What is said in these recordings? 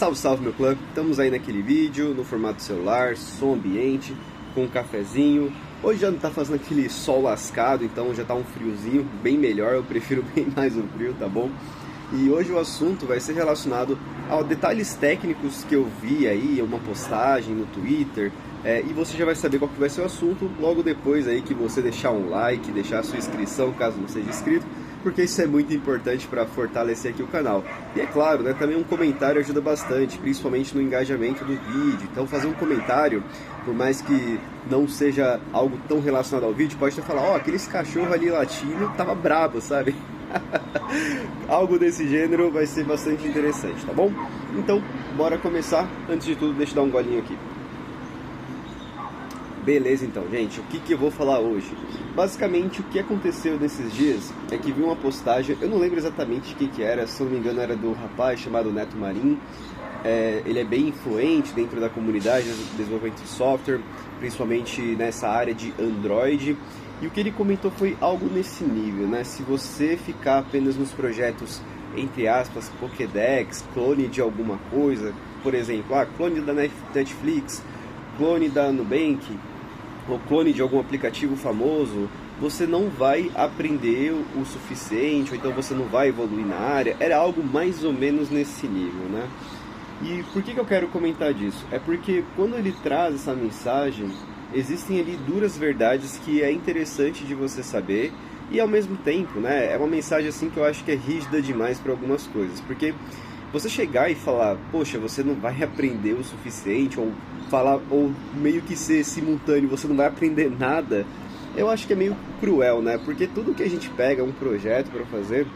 Salve, salve meu clã! Estamos aí naquele vídeo, no formato celular, som ambiente, com um cafezinho. Hoje já não tá fazendo aquele sol lascado, então já tá um friozinho, bem melhor, eu prefiro bem mais o frio, tá bom? E hoje o assunto vai ser relacionado a detalhes técnicos que eu vi aí, uma postagem no Twitter, e você já vai saber qual que vai ser o assunto logo depois aí que você deixar um like, deixar a sua inscrição caso não seja inscrito, porque isso é muito importante para fortalecer aqui o canal. E é claro, né, também um comentário ajuda bastante, principalmente no engajamento do vídeo. Então fazer um comentário, por mais que não seja algo tão relacionado ao vídeo, pode até falar, ó, aqueles cachorro ali latindo tava brabo, sabe? Algo desse gênero vai ser bastante interessante, tá bom? Então, bora começar. Antes de tudo, deixa eu dar um golinho aqui. Beleza então, gente, o que eu vou falar hoje? Basicamente, o que aconteceu nesses dias é que vi uma postagem, eu não lembro exatamente o que era, se eu não me engano era do rapaz chamado Neto Marim. Ele é bem influente dentro da comunidade de desenvolvimento de software, principalmente nessa área de Android. E o que ele comentou foi algo nesse nível, né? Se você ficar apenas nos projetos, entre aspas, Pokédex, clone de alguma coisa, por exemplo, clone da Netflix, clone da Nubank, ou clone de algum aplicativo famoso, você não vai aprender o suficiente, ou então você não vai evoluir na área. Era algo mais ou menos nesse nível, né? E por que eu quero comentar disso? É porque quando ele traz essa mensagem, existem ali duras verdades que é interessante de você saber, e ao mesmo tempo, né, é uma mensagem assim que eu acho que é rígida demais para algumas coisas, porque você chegar e falar, poxa, você não vai aprender o suficiente, ou falar, ou meio que ser simultâneo, você não vai aprender nada, eu acho que é meio cruel, né? Porque tudo que a gente pega um projeto para fazer,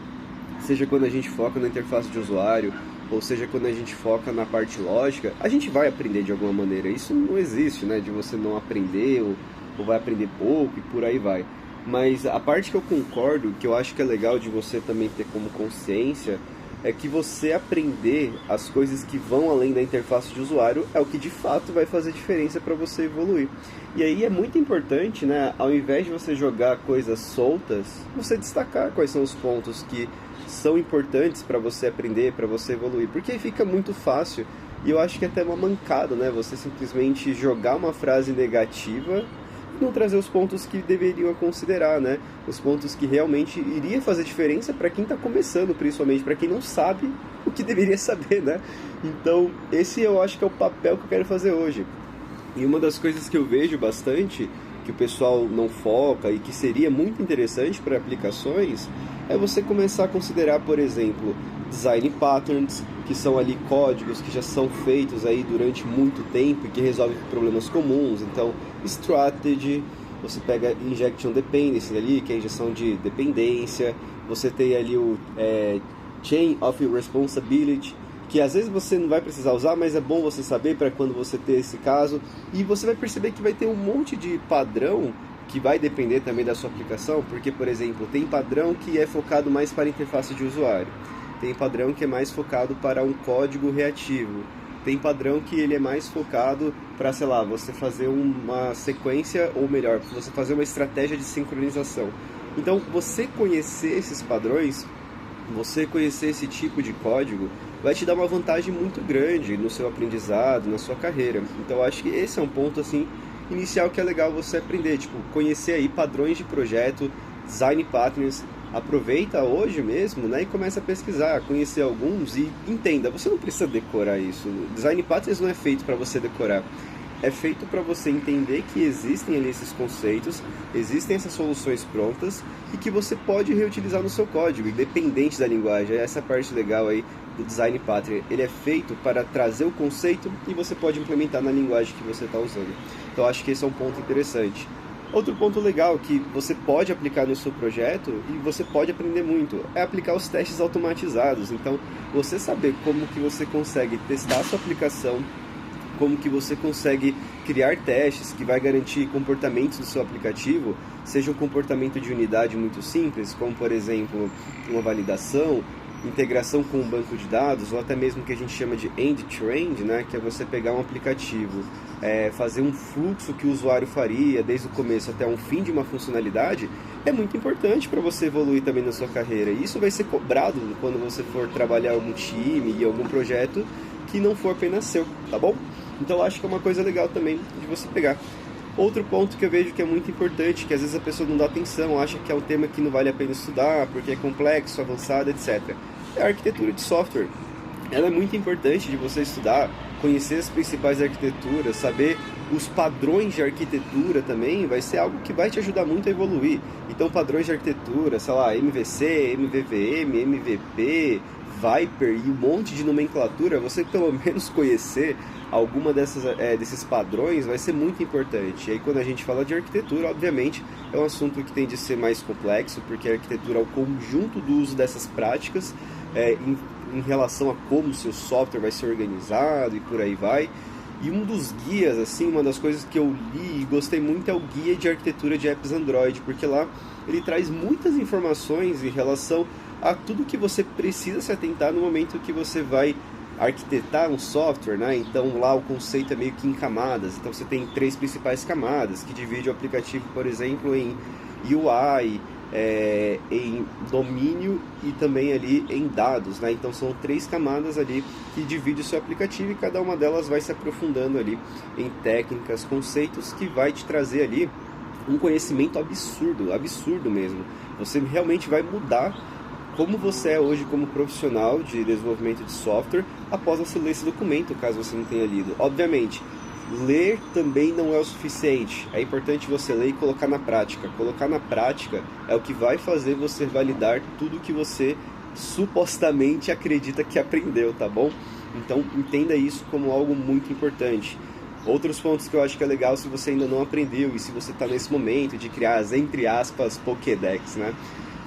seja quando a gente foca na interface de usuário, ou seja quando a gente foca na parte lógica, a gente vai aprender de alguma maneira. Isso não existe, né? De você não aprender, ou vai aprender pouco e por aí vai. Mas a parte que eu concordo, que eu acho que é legal de você também ter como consciência, é que você aprender as coisas que vão além da interface de usuário é o que de fato vai fazer diferença para você evoluir. E aí é muito importante, né, ao invés de você jogar coisas soltas, você destacar quais são os pontos que são importantes para você aprender, para você evoluir, porque aí fica muito fácil, e eu acho que é até uma mancada, né, você simplesmente jogar uma frase negativa e não trazer os pontos que deveriam considerar, né, os pontos que realmente iria fazer diferença para quem está começando, principalmente para quem não sabe o que deveria saber, né. Então esse eu acho que é o papel que eu quero fazer hoje. E uma das coisas que eu vejo bastante, que o pessoal não foca e que seria muito interessante para aplicações, é você começar a considerar, por exemplo, design patterns, que são ali códigos que já são feitos aí durante muito tempo e que resolvem problemas comuns. Então, strategy, você pega injection dependency ali, que é a injeção de dependência, você tem ali o chain of responsibility, que às vezes você não vai precisar usar, mas é bom você saber para quando você ter esse caso. E você vai perceber que vai ter um monte de padrão que vai depender também da sua aplicação, porque, por exemplo, tem padrão que é focado mais para a interface de usuário, tem padrão que é mais focado para um código reativo, tem padrão que ele é mais focado para, sei lá, você fazer uma sequência, ou melhor, você fazer uma estratégia de sincronização. Então, você conhecer esses padrões, você conhecer esse tipo de código, vai te dar uma vantagem muito grande no seu aprendizado, na sua carreira. Então, eu acho que esse é um ponto, assim, inicial que é legal você aprender, tipo, conhecer aí padrões de projeto, design patterns. Aproveita hoje mesmo, né, e começa a pesquisar, conhecer alguns e entenda, você não precisa decorar isso. Design patterns não é feito para você decorar, é feito para você entender que existem ali esses conceitos, existem essas soluções prontas e que você pode reutilizar no seu código, independente da linguagem. Essa é a parte legal aí do design pattern. Ele é feito para trazer o conceito e você pode implementar na linguagem que você está usando. Então acho que esse é um ponto interessante. Outro ponto legal que você pode aplicar no seu projeto e você pode aprender muito é aplicar os testes automatizados. Então, você saber como que você consegue testar a sua aplicação, como que você consegue criar testes que vai garantir comportamentos do seu aplicativo, seja um comportamento de unidade muito simples, como por exemplo, uma integração com um banco de dados, ou até mesmo o que a gente chama de end-to-end, né, que é você pegar um aplicativo, fazer um fluxo que o usuário faria desde o começo até um fim de uma funcionalidade, é muito importante para você evoluir também na sua carreira. E isso vai ser cobrado quando você for trabalhar em algum time e algum projeto que não for apenas seu, tá bom? Então eu acho que é uma coisa legal também de você pegar. Outro ponto que eu vejo que é muito importante, que às vezes a pessoa não dá atenção, acha que é um tema que não vale a pena estudar, porque é complexo, avançado, etc. É a arquitetura de software. Ela é muito importante de você estudar, conhecer as principais arquiteturas, saber os padrões de arquitetura também, vai ser algo que vai te ajudar muito a evoluir. Então padrões de arquitetura, sei lá, MVC, MVVM, MVP, Viper e um monte de nomenclatura, você pelo menos conhecer alguma desses padrões vai ser muito importante. E aí quando a gente fala de arquitetura, obviamente é um assunto que tende a ser mais complexo, porque a arquitetura é o conjunto do uso dessas práticas em relação a como o seu software vai ser organizado e por aí vai. E um dos guias, assim, uma das coisas que eu li e gostei muito é o guia de arquitetura de apps Android, porque lá ele traz muitas informações em relação a tudo que você precisa se atentar no momento que você vai arquitetar um software, né? Então lá o conceito é meio que em camadas. Então você tem 3 principais camadas que divide o aplicativo, por exemplo, em UI, em domínio e também ali em dados, né? Então são 3 camadas ali que dividem o seu aplicativo e cada uma delas vai se aprofundando ali em técnicas, conceitos que vai te trazer ali um conhecimento absurdo, absurdo mesmo. Você realmente vai mudar como você é hoje como profissional de desenvolvimento de software após você ler esse documento, caso você não tenha lido. Obviamente, ler também não é o suficiente. É importante você ler e colocar na prática. Colocar na prática é o que vai fazer você validar tudo que você supostamente acredita que aprendeu, tá bom? Então entenda isso como algo muito importante. Outros pontos que eu acho que é legal se você ainda não aprendeu e se você está nesse momento de criar as, entre aspas, Pokédex, né?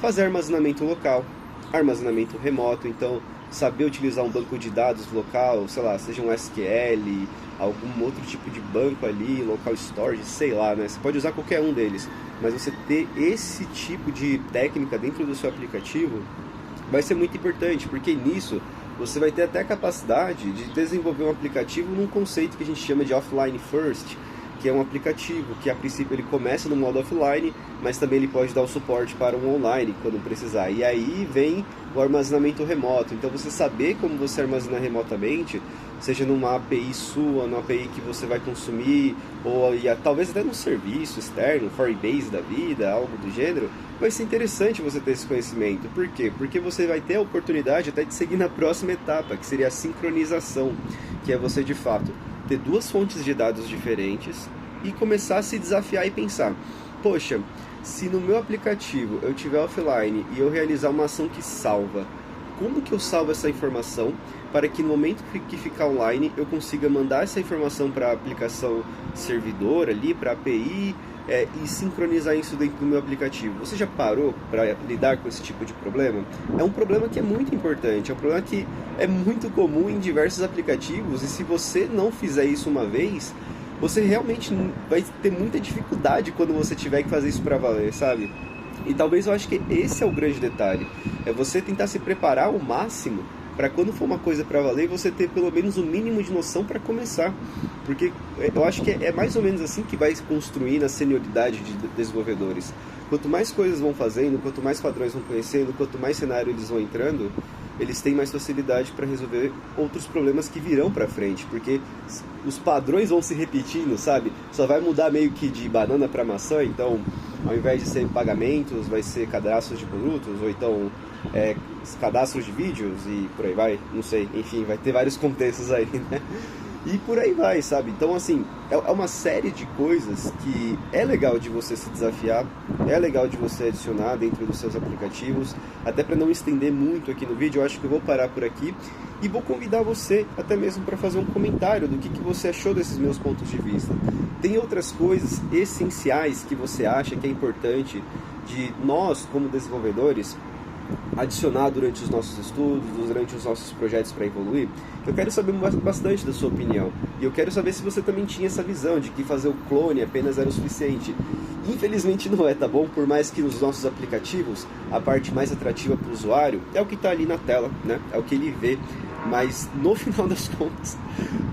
Fazer armazenamento local, armazenamento remoto, então saber utilizar um banco de dados local, sei lá, seja um SQL, algum outro tipo de banco ali, local storage, sei lá, né? Você pode usar qualquer um deles, mas você ter esse tipo de técnica dentro do seu aplicativo vai ser muito importante, porque nisso você vai ter até a capacidade de desenvolver um aplicativo num conceito que a gente chama de offline first, que é um aplicativo que a princípio ele começa no modo offline, mas também ele pode dar o suporte para um online quando precisar. E aí vem o armazenamento remoto. Então você saber como você armazenar remotamente, seja numa API sua, numa API que você vai consumir, ou talvez até num serviço externo, Firebase da vida, algo do gênero, vai ser interessante você ter esse conhecimento. Por quê? Porque você vai ter a oportunidade até de seguir na próxima etapa, que seria a sincronização, que é você de fato ter 2 fontes de dados diferentes e começar a se desafiar e pensar, poxa, se no meu aplicativo eu tiver offline e eu realizar uma ação que salva, como que eu salvo essa informação para que no momento que ficar online eu consiga mandar essa informação para a aplicação servidor ali, para a API, e sincronizar isso dentro do meu aplicativo. Você já parou para lidar com esse tipo de problema? É um problema que é muito importante, é um problema que é muito comum em diversos aplicativos, e se você não fizer isso uma vez, você realmente vai ter muita dificuldade quando você tiver que fazer isso para valer, sabe? E talvez eu acho que esse é o grande detalhe, é você tentar se preparar ao máximo para quando for uma coisa para valer, você ter pelo menos o mínimo de noção para começar. Porque eu acho que é mais ou menos assim que vai se construir na senioridade de desenvolvedores. Quanto mais coisas vão fazendo, quanto mais padrões vão conhecendo, quanto mais cenário eles vão entrando, eles têm mais facilidade para resolver outros problemas que virão para frente. Porque os padrões vão se repetindo, sabe? Só vai mudar meio que de banana para maçã, então ao invés de ser pagamentos, vai ser cadastros de produtos, ou então cadastros de vídeos e por aí vai, não sei, enfim, vai ter vários contextos aí, né? E por aí vai, sabe? Então, assim, é uma série de coisas que é legal de você se desafiar, é legal de você adicionar dentro dos seus aplicativos. Até para não estender muito aqui no vídeo, eu acho que eu vou parar por aqui e vou convidar você até mesmo para fazer um comentário do que você achou desses meus pontos de vista. Tem outras coisas essenciais que você acha que é importante de nós, como desenvolvedores, adicionar durante os nossos estudos, durante os nossos projetos para evoluir? Eu quero saber bastante da sua opinião. E eu quero saber se você também tinha essa visão de que fazer o clone apenas era o suficiente. Infelizmente não é, tá bom? Por mais que nos nossos aplicativos, a parte mais atrativa para o usuário é o que está ali na tela, né? É o que ele vê. Mas no final das contas,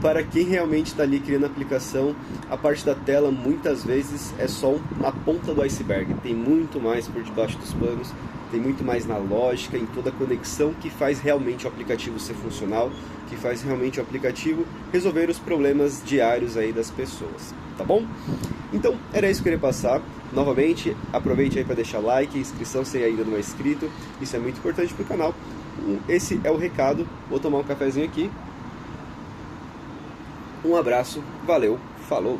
para quem realmente está ali criando a aplicação, a parte da tela muitas vezes é só uma ponta do iceberg. Tem muito mais por debaixo dos panos. tem muito mais na lógica, em toda a conexão que faz realmente o aplicativo ser funcional, que faz realmente o aplicativo resolver os problemas diários aí das pessoas, tá bom? Então, era isso que eu queria passar. Novamente, aproveite aí para deixar like, inscrição se ainda não é inscrito, isso é muito importante para o canal. Esse é o recado, vou tomar um cafezinho aqui. Um abraço, valeu, falou!